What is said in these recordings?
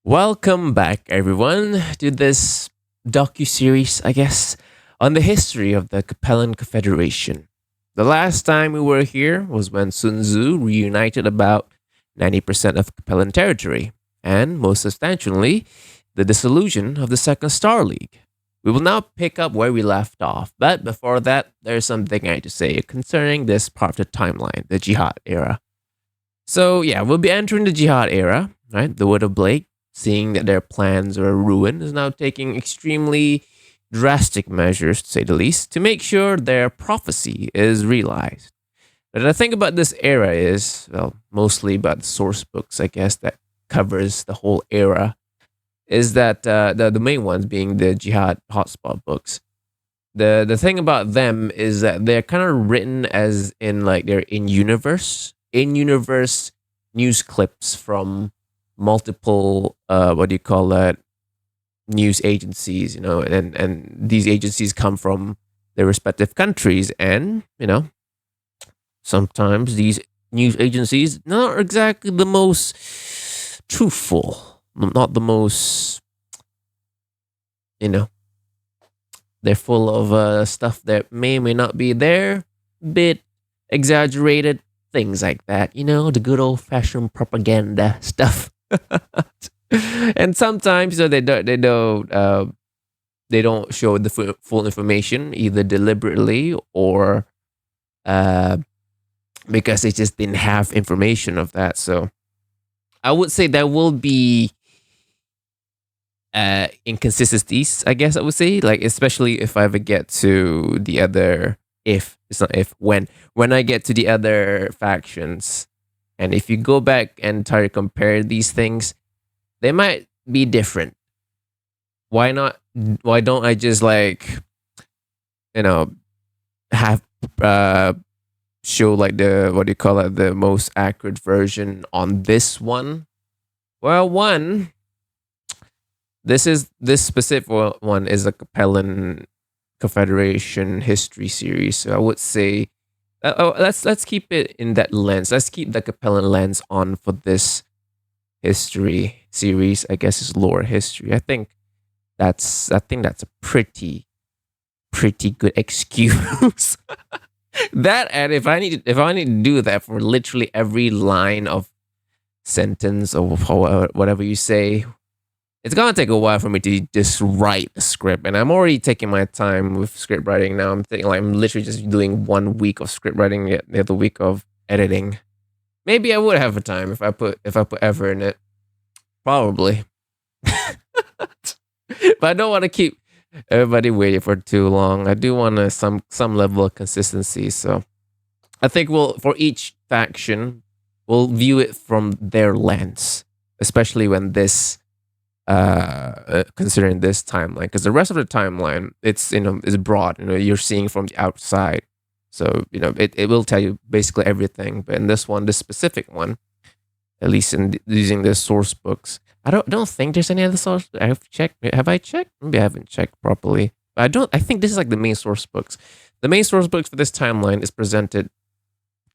Welcome back, everyone, to this docu-series, I guess, on the history of the Capellan Confederation. The last time we were here was when Sun Tzu reunited about 90% of Capellan territory, and most substantially, the dissolution of the Second Star League. We will now pick up where we left off, but before that, there's something I need to say concerning this part of the timeline, the Jihad era. So, yeah, we'll be entering the Jihad era, right? The word of Blake, seeing that their plans are ruined, is now taking extremely drastic measures, to say the least, to make sure their prophecy is realized. But the thing about this era is, well, mostly about the source books, I guess, that covers the whole era, is that the main ones being the Jihad hotspot books. The thing about them is that they're kind of written as in like they're in universe news clips from multiple what do you call that, news agencies, and these agencies come from their respective countries, and sometimes these news agencies not exactly the most truthful, not the most, you know they're full of stuff that may or may not be there, bit exaggerated, things like that, the good old fashioned propaganda stuff. And sometimes they don't show the full information, either deliberately or uh, because they just didn't have information of that. So I would say there will be inconsistencies, I guess I would say, like especially if I ever get to the other, if it's not if when I get to the other factions, and if you go back and try to compare these things, they might be different. Why not? Why don't I just like you know have uh show like the, what do you call it, the most accurate version on this one? Well, this specific one is a Capellan Confederation history series. So I would say, let's keep it in that lens. Let's keep the Capellan lens on for this history series. I guess is lore history. I think that's a pretty good excuse. That, and if I need to do that for literally every line of sentence or whatever you say, it's gonna take a while for me to just write a script, and I'm already taking my time with script writing now. I'm thinking like I'm literally just doing 1 week of script writing, yet the other week of editing. Maybe I would have a time if I put effort in it. Probably, but I don't want to keep everybody waiting for too long. I do want some level of consistency. So I think we'll, for each faction, we'll view it from their lens, especially when this considering this timeline, because the rest of the timeline, it's is broad, you're seeing from the outside, so it will tell you basically everything. But in this specific one, at least using the source books, I don't think there's any other source. Have I checked? Maybe I haven't checked properly, but I think this is like the main source books. The main source books for this timeline is presented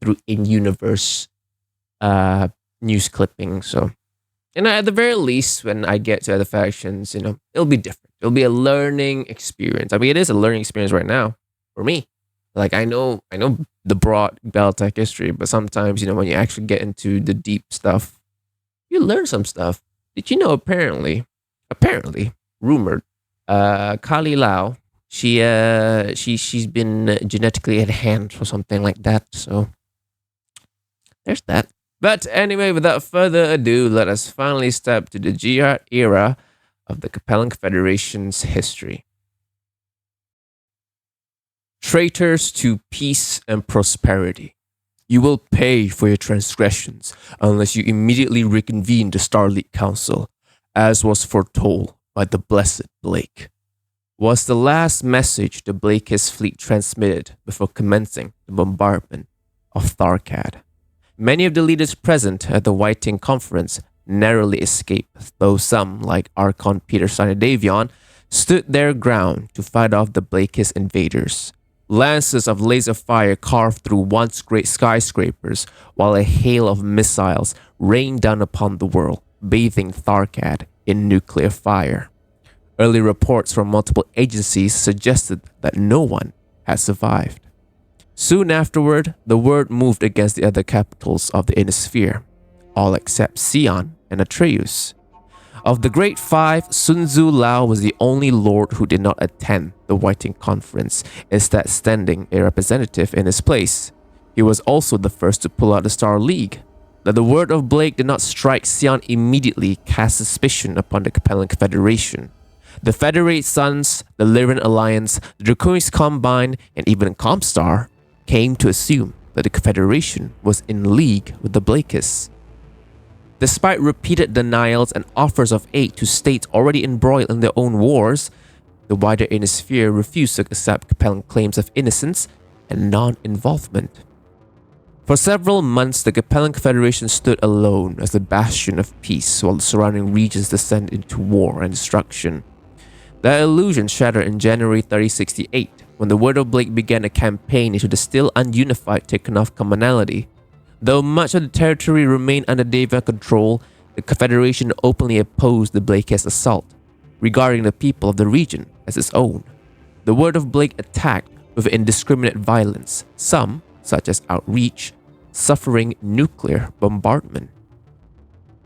through in-universe news clipping. So, and at the very least, when I get to other factions, it'll be different. It'll be a learning experience. I mean, it is a learning experience right now for me. Like I know the broad Battletech history, but sometimes, when you actually get into the deep stuff, you learn some stuff. Did you know? Apparently, rumored, Kali Lao, she's been genetically enhanced or something like that. So there's that. But anyway, without further ado, let us finally step to the Jihad era of the Capellan Confederation's history. Traitors to peace and prosperity. You will pay for your transgressions unless you immediately reconvene the Starleague Council, as was foretold by the blessed Blake. Was the last message the Blake's fleet transmitted before commencing the bombardment of Tharkad. Many of the leaders present at the Whiting Conference narrowly escaped, though some, like Archon Peter Davion, stood their ground to fight off the Blake's invaders. Lances of laser fire carved through once great skyscrapers, while a hail of missiles rained down upon the world, bathing Tharkad in nuclear fire. Early reports from multiple agencies suggested that no one had survived. Soon afterward, the word moved against the other capitals of the Inner Sphere, all except Xi'an and Atreus. Of the Great Five, Sun Tzu Lao was the only lord who did not attend the Whiting Conference, instead sending a representative in his place. He was also the first to pull out the Star League. That the word of Blake did not strike Xi'an immediately cast suspicion upon the Capellan Confederation. The Federate Sons, the Lyran Alliance, the Draconics Combine, and even Comstar came to assume that the Confederation was in league with the Blakists. Despite repeated denials and offers of aid to states already embroiled in their own wars, the wider Inner Sphere refused to accept Capellan claims of innocence and non-involvement. For several months, the Capellan Confederation stood alone as a bastion of peace while the surrounding regions descended into war and destruction. That illusion shattered in January 3068, when the Word of Blake began a campaign into the still ununified Tikhonov commonality. Though much of the territory remained under Davion control, the Confederation openly opposed the Blakist assault, regarding the people of the region as its own. The Word of Blake attacked with indiscriminate violence, some, such as outreach, suffering nuclear bombardment.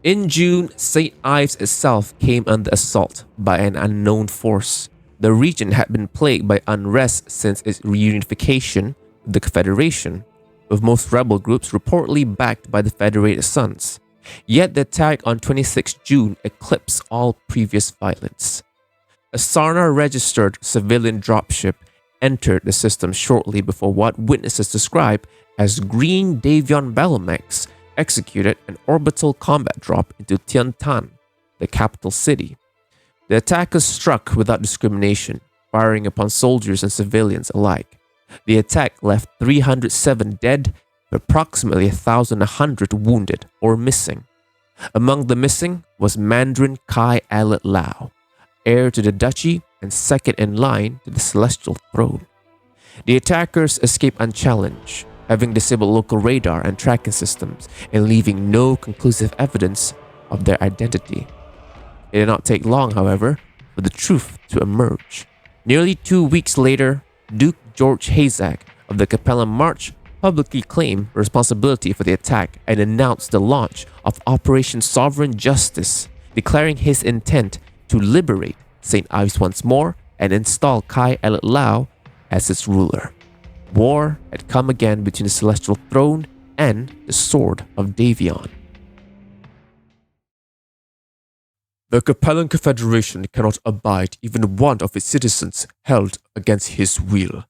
In June, St. Ives itself came under assault by an unknown force. The region had been plagued by unrest since its reunification with the Confederation, with most rebel groups reportedly backed by the Federated Sons. Yet the attack on 26 June eclipsed all previous violence. A Sarnar-registered civilian dropship entered the system shortly before what witnesses describe as Green Davion Battlemechs executed an orbital combat drop into Tiantan, the capital city. The attackers struck without discrimination, firing upon soldiers and civilians alike. The attack left 307 dead, but approximately 1,100 wounded or missing. Among the missing was Mandarin Kai Alet Lao, heir to the duchy and second in line to the celestial throne. The attackers escaped unchallenged, having disabled local radar and tracking systems and leaving no conclusive evidence of their identity. It did not take long, however, for the truth to emerge. Nearly 2 weeks later, Duke George Hazak of the Capellan March publicly claimed responsibility for the attack and announced the launch of Operation Sovereign Justice, declaring his intent to liberate St. Ives once more and install Kai Alet Lao as its ruler. War had come again between the Celestial Throne and the Sword of Davion. The Capellan Confederation cannot abide even one of its citizens held against his will.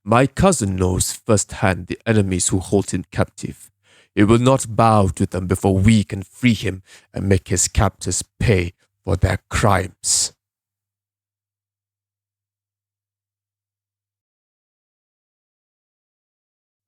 My cousin knows firsthand the enemies who hold him captive. He will not bow to them before we can free him and make his captors pay for their crimes.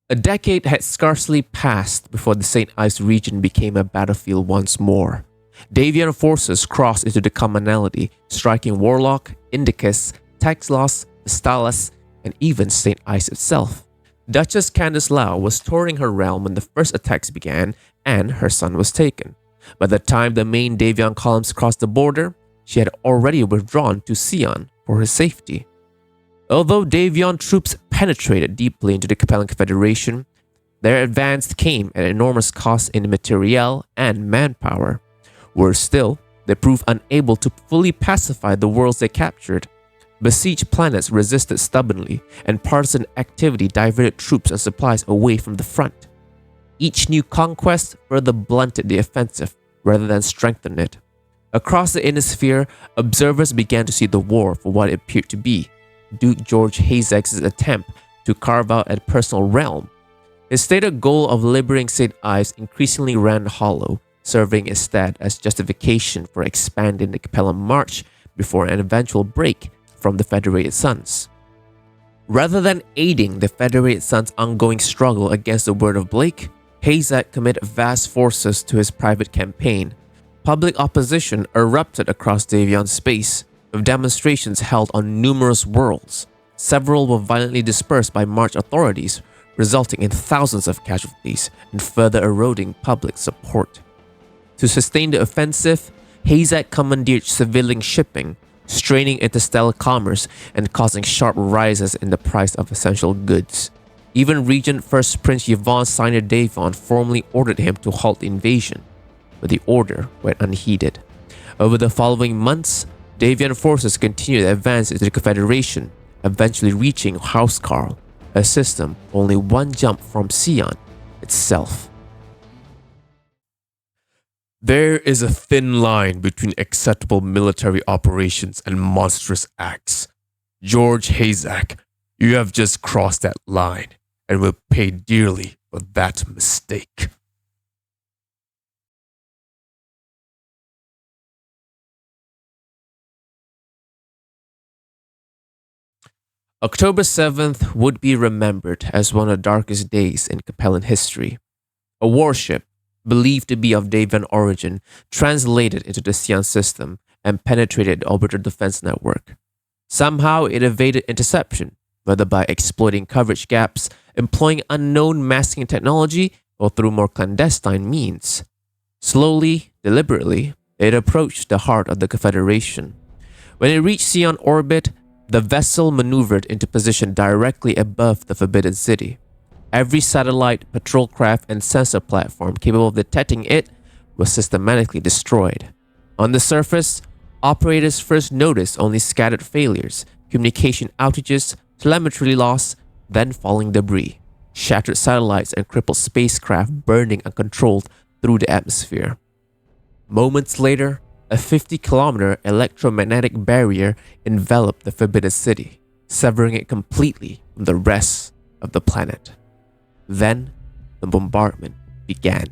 A decade had scarcely passed before the St. Ives region became a battlefield once more. Davion forces crossed into the commonality, striking Warlock, Indicus, Texlos, Vestalis, and even St. Ives itself. Duchess Candice Lau was touring her realm when the first attacks began and her son was taken. By the time the main Davion columns crossed the border, she had already withdrawn to Xi'an for her safety. Although Davion troops penetrated deeply into the Capellan Confederation, their advance came at enormous cost in materiel and manpower. Worse still, they proved unable to fully pacify the worlds they captured. Besieged planets resisted stubbornly, and partisan activity diverted troops and supplies away from the front. Each new conquest further blunted the offensive rather than strengthened it. Across the Inner Sphere, observers began to see the war for what it appeared to be: Duke George Hazak's attempt to carve out a personal realm. His stated goal of liberating St. Ives increasingly ran hollow, serving instead as justification for expanding the Capellan March before an eventual break from the Federated Sons. Rather than aiding the Federated Sons' ongoing struggle against the Word of Blake, Hazak committed vast forces to his private campaign. Public opposition erupted across Davion space, with demonstrations held on numerous worlds. Several were violently dispersed by March authorities, resulting in thousands of casualties and further eroding public support. To sustain the offensive, Hazak commandeered civilian shipping, straining interstellar commerce and causing sharp rises in the price of essential goods. Even Regent First Prince Yvonne Signer Davon formally ordered him to halt the invasion, but the order went unheeded. Over the following months, Davian forces continued to advance into the Confederation, eventually reaching Housecarl, a system only one jump from Sion itself. There is a thin line between acceptable military operations and monstrous acts. George Hazak, you have just crossed that line and will pay dearly for that mistake. October 7th would be remembered as one of the darkest days in Capellan history. A warship, believed to be of Davian origin, translated into the Sion system and penetrated the orbital defense network. Somehow it evaded interception, whether by exploiting coverage gaps, employing unknown masking technology, or through more clandestine means. Slowly, deliberately, it approached the heart of the Confederation. When it reached Sion orbit, the vessel maneuvered into position directly above the Forbidden City. Every satellite, patrol craft, and sensor platform capable of detecting it was systematically destroyed. On the surface, operators first noticed only scattered failures, communication outages, telemetry loss, then falling debris, shattered satellites, and crippled spacecraft burning uncontrolled through the atmosphere. Moments later, a 50-kilometer electromagnetic barrier enveloped the Forbidden City, severing it completely from the rest of the planet. Then, the bombardment began.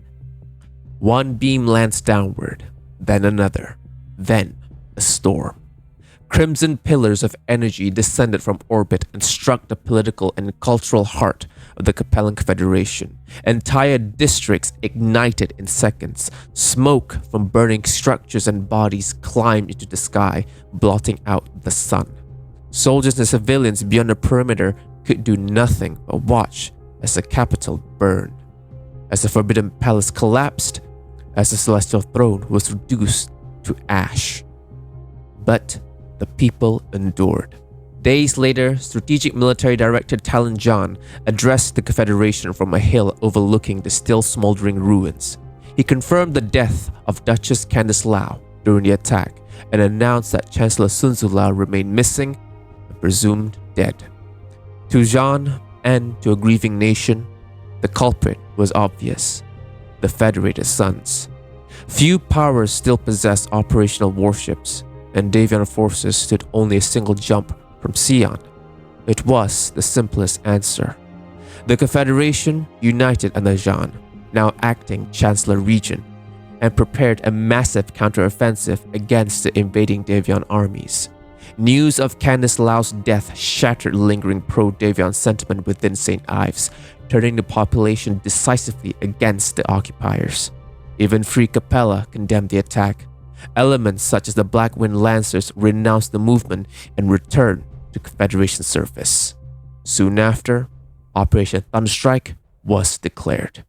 One beam lands downward, then another, then a storm. Crimson pillars of energy descended from orbit and struck the political and cultural heart of the Capellan Confederation. Entire districts ignited in seconds. Smoke from burning structures and bodies climbed into the sky, blotting out the sun. Soldiers and civilians beyond the perimeter could do nothing but watch as the capital burned, as the Forbidden Palace collapsed, as the Celestial Throne was reduced to ash. But the people endured. Days later, Strategic Military Director Talon John addressed the Confederation from a hill overlooking the still smoldering ruins. He confirmed the death of Duchess Candice Lau during the attack and announced that Chancellor Sun Tzu Lau remained missing and presumed dead. To John and to a grieving nation, the culprit was obvious: the Federated Suns. Few powers still possessed operational warships, and Davian forces stood only a single jump from Sion. It was the simplest answer. The Confederation united under Jean, now acting Chancellor Regent, and prepared a massive counteroffensive against the invading Davian armies. News of Candice Lau's death shattered lingering pro-Davian sentiment within St. Ives, turning the population decisively against the occupiers. Even Free Capella condemned the attack. Elements such as the Black Wind Lancers renounced the movement and returned to Confederation service. Soon after, Operation Thunderstrike was declared.